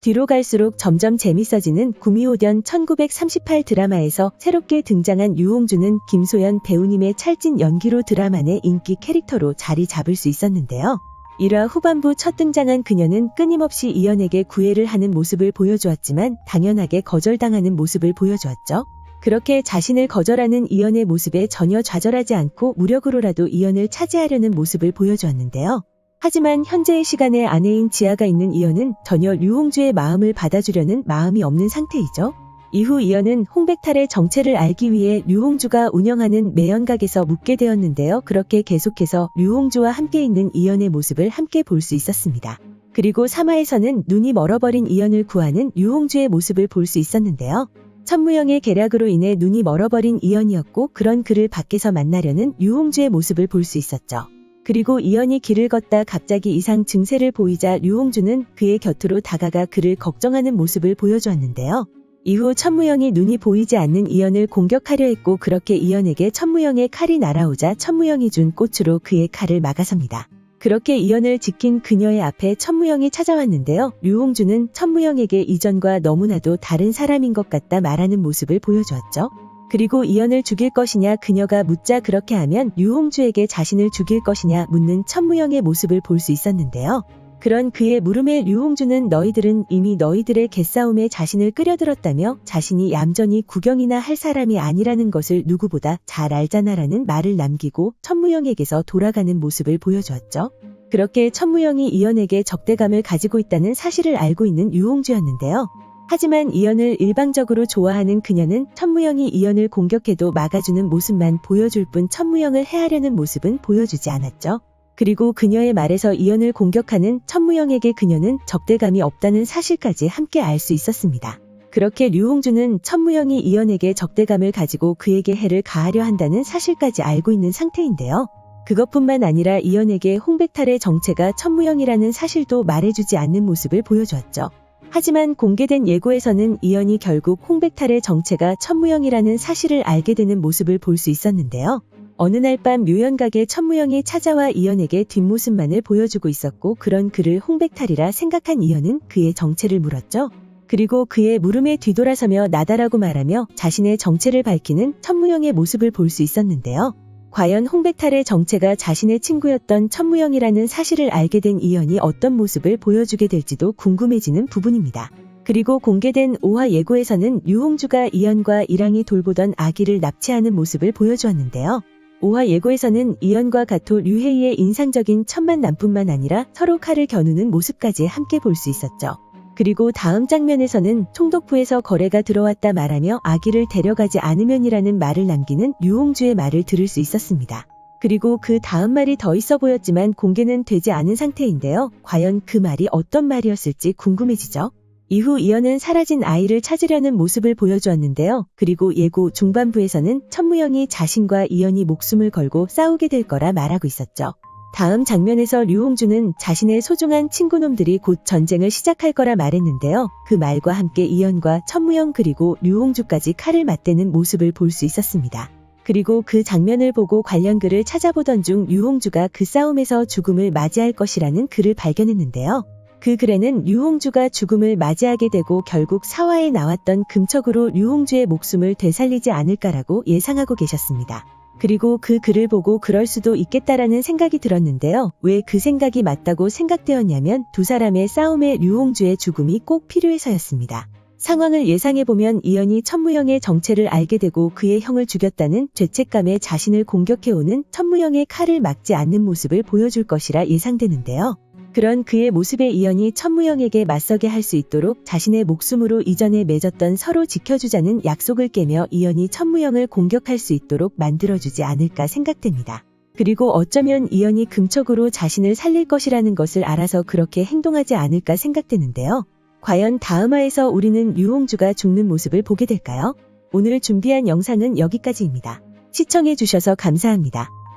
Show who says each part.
Speaker 1: 뒤로 갈수록 점점 재밌어지는 구미호전 1938 드라마에서 새롭게 등장한 유홍주는 김소연 배우님의 찰진 연기로 드라마 내 인기 캐릭터로 자리 잡을 수 있었는데요. 1화 후반부 첫 등장한 그녀는 끊임없이 이연에게 구애를 하는 모습을 보여주었지만 당연하게 거절당하는 모습을 보여주었죠. 그렇게 자신을 거절하는 이연의 모습에 전혀 좌절하지 않고 무력으로라도 이연을 차지하려는 모습을 보여주었는데요. 하지만 현재의 시간에 아내인 지아가 있는 이연은 전혀 유홍주의 마음을 받아주려는 마음이 없는 상태이죠. 이후 이연은 홍백탈의 정체를 알기 위해 류홍주가 운영하는 매연각에서 묵게 되었는데요. 그렇게 계속해서 류홍주와 함께 있는 이연의 모습을 함께 볼 수 있었습니다. 그리고 3화에서는 눈이 멀어버린 이연을 구하는 류홍주의 모습을 볼 수 있었는데요. 천무영의 계략으로 인해 눈이 멀어버린 이연이었고 그런 그를 밖에서 만나려는 류홍주의 모습을 볼 수 있었죠. 그리고 이연이 길을 걷다 갑자기 이상 증세를 보이자 류홍주는 그의 곁으로 다가가 그를 걱정하는 모습을 보여주었는데요. 이후 천무영이 눈이 보이지 않는 이연을 공격하려 했고 그렇게 이연에게 천무영의 칼이 날아오자 천무영이 준 꽃으로 그의 칼을 막아섭니다. 그렇게 이연을 지킨 그녀의 앞에 천무영이 찾아왔는데요. 류홍주는 천무영에게 이전과 너무나도 다른 사람인 것 같다 말하는 모습을 보여주었죠. 그리고 이연을 죽일 것이냐 그녀가 묻자 그렇게 하면 류홍주에게 자신을 죽일 것이냐 묻는 천무영의 모습을 볼 수 있었는데요. 그런 그의 물음에 류홍주는 너희들은 이미 너희들의 개싸움에 자신을 끌여들었다며 자신이 얌전히 구경이나 할 사람이 아니라는 것을 누구보다 잘 알잖아라는 말을 남기고 천무영에게서 돌아가는 모습을 보여주었죠. 그렇게 천무영이 이연에게 적대감을 가지고 있다는 사실을 알고 있는 류홍주였는데요. 하지만 이연을 일방적으로 좋아하는 그녀는 천무영이 이연을 공격해도 막아주는 모습만 보여줄 뿐 천무영을 해하려는 모습은 보여주지 않았죠. 그리고 그녀의 말에서 이연을 공격하는 천무영에게 그녀는 적대감이 없다는 사실까지 함께 알 수 있었습니다. 그렇게 류홍주는 천무영이 이연에게 적대감을 가지고 그에게 해를 가하려 한다는 사실까지 알고 있는 상태인데요. 그것뿐만 아니라 이연에게 홍백탈의 정체가 천무영이라는 사실도 말해주지 않는 모습을 보여주었죠. 하지만 공개된 예고에서는 이연이 결국 홍백탈의 정체가 천무영이라는 사실을 알게 되는 모습을 볼 수 있었는데요. 어느 날 밤 묘연각에 천무영이 찾아와 이연에게 뒷모습만을 보여주고 있었고 그런 그를 홍백탈이라 생각한 이연은 그의 정체를 물었죠. 그리고 그의 물음에 뒤돌아서며 나다라고 말하며 자신의 정체를 밝히는 천무영의 모습을 볼 수 있었는데요. 과연 홍백탈의 정체가 자신의 친구였던 천무영이라는 사실을 알게 된 이연이 어떤 모습을 보여주게 될지도 궁금해지는 부분입니다. 그리고 공개된 5화 예고에서는 류홍주가 이연과 이랑이 돌보던 아기를 납치하는 모습을 보여주었는데요. 5화 예고에서는 이연과 가토 류혜이의 인상적인 첫 만남뿐만 아니라 서로 칼을 겨누는 모습까지 함께 볼 수 있었죠. 그리고 다음 장면에서는 총독부에서 거래가 들어왔다 말하며 아기를 데려가지 않으면이라는 말을 남기는 류홍주의 말을 들을 수 있었습니다. 그리고 그 다음 말이 더 있어 보였지만 공개는 되지 않은 상태인데요. 과연 그 말이 어떤 말이었을지 궁금해지죠. 이후 이연은 사라진 아이를 찾으려는 모습을 보여주었는데요. 그리고 예고 중반부에서는 천무영이 자신과 이연이 목숨을 걸고 싸우게 될 거라 말하고 있었죠. 다음 장면에서 류홍주는 자신의 소중한 친구놈들이 곧 전쟁을 시작할 거라 말했는데요. 그 말과 함께 이연과 천무영 그리고 류홍주까지 칼을 맞대는 모습을 볼 수 있었습니다. 그리고 그 장면을 보고 관련 글을 찾아보던 중 류홍주가 그 싸움에서 죽음을 맞이할 것이라는 글을 발견했는데요. 그 글에는 류홍주가 죽음을 맞이하게 되고 결국 4화에 나왔던 금척으로 류홍주의 목숨을 되살리지 않을까라고 예상하고 계셨습니다. 그리고 그 글을 보고 그럴 수도 있겠다라는 생각이 들었는데요. 왜 그 생각이 맞다고 생각되었냐면 두 사람의 싸움에 류홍주의 죽음이 꼭 필요해서였습니다. 상황을 예상해보면 이연이 천무영의 정체를 알게 되고 그의 형을 죽였다는 죄책감에 자신을 공격해오는 천무영의 칼을 막지 않는 모습을 보여줄 것이라 예상되는데요. 그런 그의 모습에 이연이 천무영에게 맞서게 할 수 있도록 자신의 목숨으로 이전에 맺었던 서로 지켜주자는 약속을 깨며 이연이 천무영을 공격할 수 있도록 만들어주지 않을까 생각됩니다. 그리고 어쩌면 이연이 금척으로 자신을 살릴 것이라는 것을 알아서 그렇게 행동하지 않을까 생각되는데요. 과연 다음화에서 우리는 류홍주가 죽는 모습을 보게 될까요? 오늘 준비한 영상은 여기까지입니다. 시청해주셔서 감사합니다.